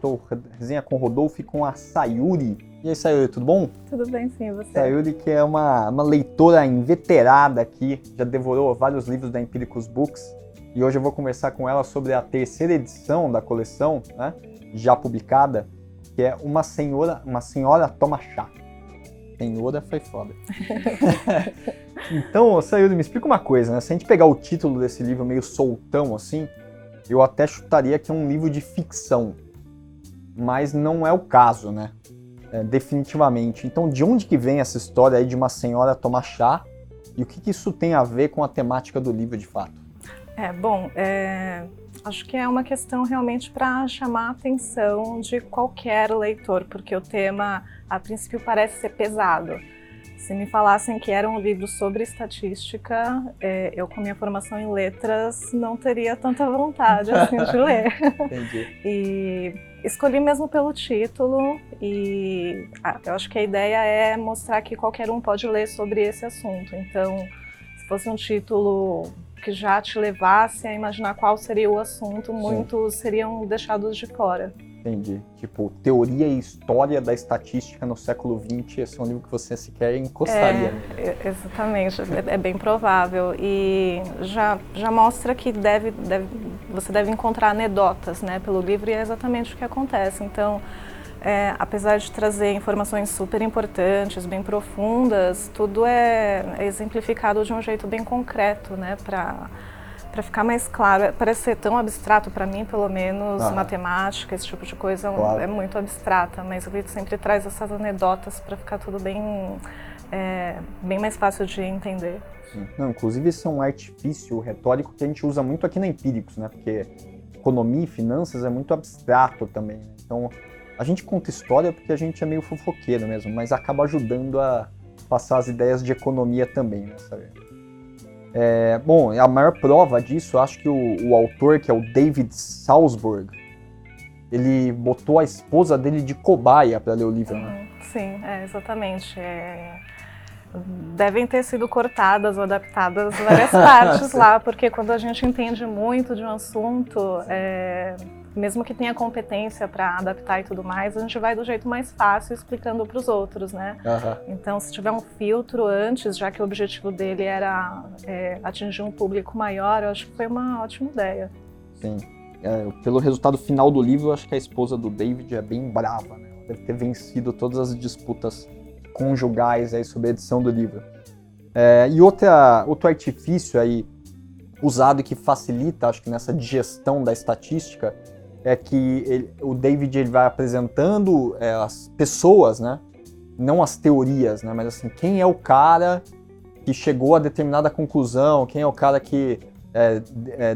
estou resenha com o Rodolfo e com a Sayuri. E aí, Sayuri, tudo bom? Tudo bem, sim, você? Sayuri, que é uma leitora inveterada aqui, já devorou vários livros da Empíricos Books. E hoje eu vou conversar com ela sobre a terceira edição da coleção, né, já publicada, que é Uma Senhora Toma Chá. Senhora foi foda. Então, Sayuri, me explica uma coisa, né? Se a gente pegar o título desse livro meio soltão assim, eu até chutaria que é um livro de ficção. Mas não é o caso, né? Definitivamente. Então, de onde que vem essa história aí de uma senhora tomar chá? E o que isso tem a ver com a temática do livro, de fato? Acho que é uma questão realmente para chamar a atenção de qualquer leitor, porque o tema, a princípio, parece ser pesado. Se me falassem que era um livro sobre estatística, eu, com minha formação em letras, não teria tanta vontade assim, de ler. Entendi. E escolhi mesmo pelo título e eu acho que a ideia é mostrar que qualquer um pode ler sobre esse assunto. Então, se fosse um título que já te levasse a imaginar qual seria o assunto, muitos seriam deixados de fora. Entendi. Tipo, Teoria e História da Estatística no século XX, esse é um livro que você sequer encostaria nele. Exatamente, é bem provável. E já mostra que você deve encontrar anedotas, né, pelo livro, e é exatamente o que acontece. Então, apesar de trazer informações super importantes, bem profundas, tudo é exemplificado de um jeito bem concreto, né, para ficar mais claro. Parece ser tão abstrato para mim, pelo menos, matemática, esse tipo de coisa, claro, é muito abstrata, mas o livro sempre traz essas anedotas para ficar tudo bem mais fácil de entender. Sim. Não, inclusive esse é um artifício retórico que a gente usa muito aqui na Empíricos, né, porque economia e finanças é muito abstrato também, né? Então a gente conta história porque a gente é meio fofoqueiro mesmo, mas acaba ajudando a passar as ideias de economia também, né, sabe? Bom, a maior prova disso, eu acho que o autor, que é o David Salzberg, ele botou a esposa dele de cobaia para ler o livro, né? Sim, exatamente. Devem ter sido cortadas ou adaptadas várias partes lá, porque quando a gente entende muito de um assunto, mesmo que tenha competência para adaptar e tudo mais, a gente vai do jeito mais fácil explicando para os outros, né? Então, se tiver um filtro antes, já que o objetivo dele era atingir um público maior, eu acho que foi uma ótima ideia. Sim. Pelo resultado final do livro, eu acho que a esposa do David é bem brava, né? Ela deve ter vencido todas as disputas conjugais aí sobre a edição do livro. E outro artifício aí usado e que facilita, acho que nessa digestão da estatística, é que o David ele vai apresentando as pessoas, né? Não as teorias, né? Mas assim, quem é o cara que chegou a determinada conclusão, quem é o cara que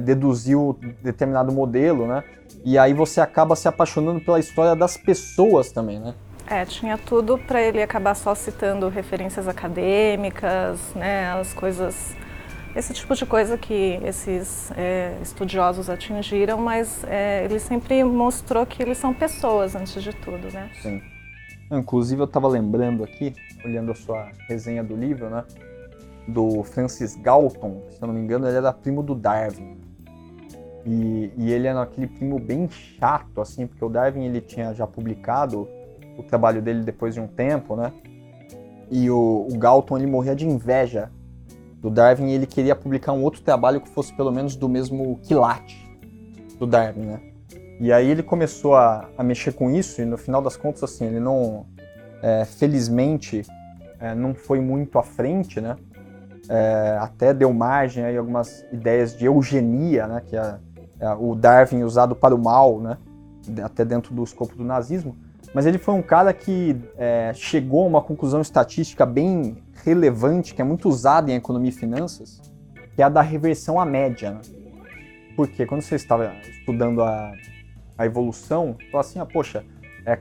deduziu determinado modelo, né? E aí você acaba se apaixonando pela história das pessoas também, né? Tinha tudo para ele acabar só citando referências acadêmicas, né? As coisas... Esse tipo de coisa que esses estudiosos atingiram, mas ele sempre mostrou que eles são pessoas antes de tudo, né? Sim. Inclusive eu estava lembrando aqui, olhando a sua resenha do livro, né? Do Francis Galton, se eu não me engano, ele era primo do Darwin. E ele era aquele primo bem chato, assim, porque o Darwin ele tinha já publicado o trabalho dele depois de um tempo, né? E o Galton ele morria de inveja do Darwin e ele queria publicar um outro trabalho que fosse pelo menos do mesmo quilate do Darwin, né? E aí ele começou a mexer com isso e no final das contas, assim, ele não, felizmente, não foi muito à frente, né? Até deu margem a algumas ideias de eugenia, né? Que é o Darwin usado para o mal, né? Até dentro do escopo do nazismo. Mas ele foi um cara que chegou a uma conclusão estatística bem relevante, que é muito usada em economia e finanças, que é a da reversão à média, né? Porque quando você estava estudando a evolução, você fala assim, poxa,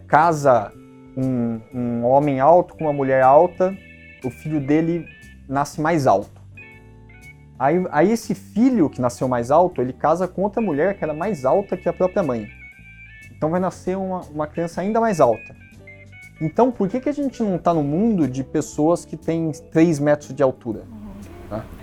casa um homem alto com uma mulher alta, o filho dele nasce mais alto. Aí esse filho que nasceu mais alto, ele casa com outra mulher que era mais alta que a própria mãe. Então vai nascer uma criança ainda mais alta. Então por que a gente não está no mundo de pessoas que têm 3 metros de altura?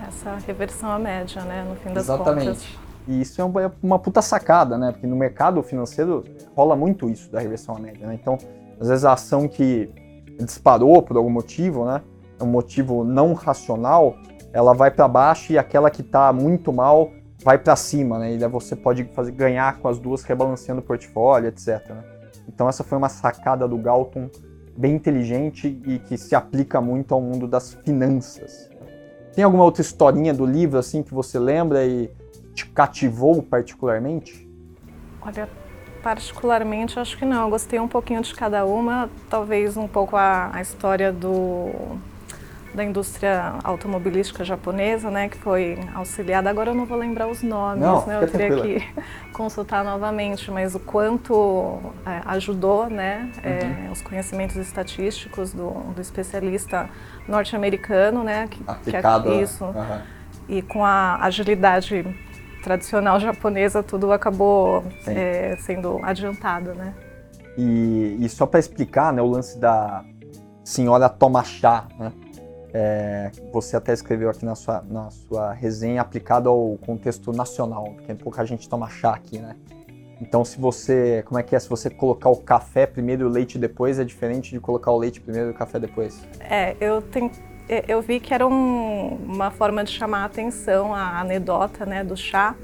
Essa reversão à média, né, no fim das Exatamente. contas. E isso é uma puta sacada, né? Porque no mercado financeiro rola muito isso da reversão à média, né? Então, às vezes a ação que disparou por algum motivo, né? Um motivo não racional, ela vai para baixo e aquela que está muito mal vai para cima, né? E daí você pode ganhar com as duas rebalanceando o portfólio, etc, né? Então essa foi uma sacada do Galton bem inteligente e que se aplica muito ao mundo das finanças. Tem alguma outra historinha do livro assim que você lembra e te cativou particularmente? Olha, particularmente acho que não. Eu gostei um pouquinho de cada uma, talvez um pouco a história da indústria automobilística japonesa, né, que foi auxiliada. Agora eu não vou lembrar os nomes, não, né, eu teria que consultar novamente, mas o quanto ajudou, né, os conhecimentos estatísticos do especialista norte-americano, né, aplicado, isso, e com a agilidade tradicional japonesa, tudo acabou sendo adiantado, né. E só para explicar, né, o lance da senhora toma chá, né? Você até escreveu aqui na sua resenha aplicado ao contexto nacional, porque pouca gente toma chá aqui, né? Então se você colocar o café primeiro e o leite depois, é diferente de colocar o leite primeiro e o café depois? Eu vi que era uma forma de chamar a atenção, a anedota, né, do chá,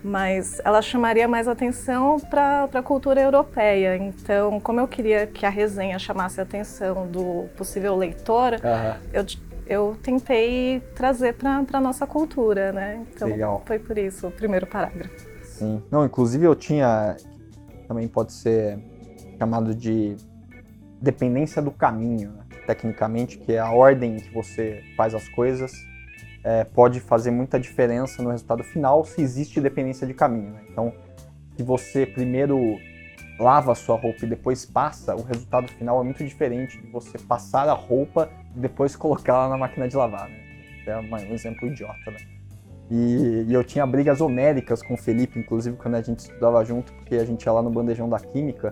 mas ela chamaria mais atenção para a cultura europeia. Então, como eu queria que a resenha chamasse a atenção do possível leitor, eu tentei trazer para a nossa cultura, né? Então, legal. Foi por isso o primeiro parágrafo. Sim. Não, inclusive também pode ser chamado de dependência do caminho, né? Tecnicamente, que é a ordem que você faz as coisas, pode fazer muita diferença no resultado final se existe dependência de caminho, né? Então, se você primeiro lava a sua roupa e depois passa, o resultado final é muito diferente de você passar a roupa e depois colocar ela na máquina de lavar, né? É um exemplo idiota, né? E eu tinha brigas homéricas com o Felipe, inclusive quando a gente estudava junto, porque a gente ia lá no bandejão da química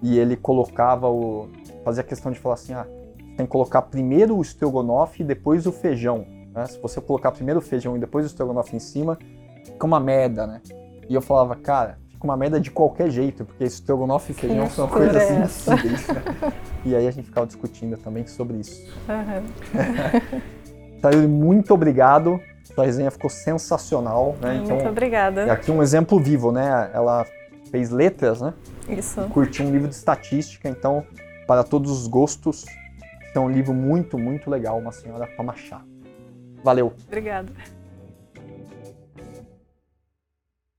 e ele fazia questão de falar assim, tem que colocar primeiro o estrogonofe e depois o feijão, né? Se você colocar primeiro o feijão e depois o estrogonofe em cima, fica uma merda, né? E eu falava, cara, fica uma merda de qualquer jeito, porque estrogonofe e feijão são coisas impossíveis, né? E aí a gente ficava discutindo também sobre isso. Tayuri, muito obrigado. Sua resenha ficou sensacional, né? Muito obrigada. E aqui um exemplo vivo, né? Ela fez letras, né? Isso. Curtiu um livro de estatística, então, para todos os gostos, é um livro muito, muito legal. Uma senhora toma chá. Valeu. Obrigada.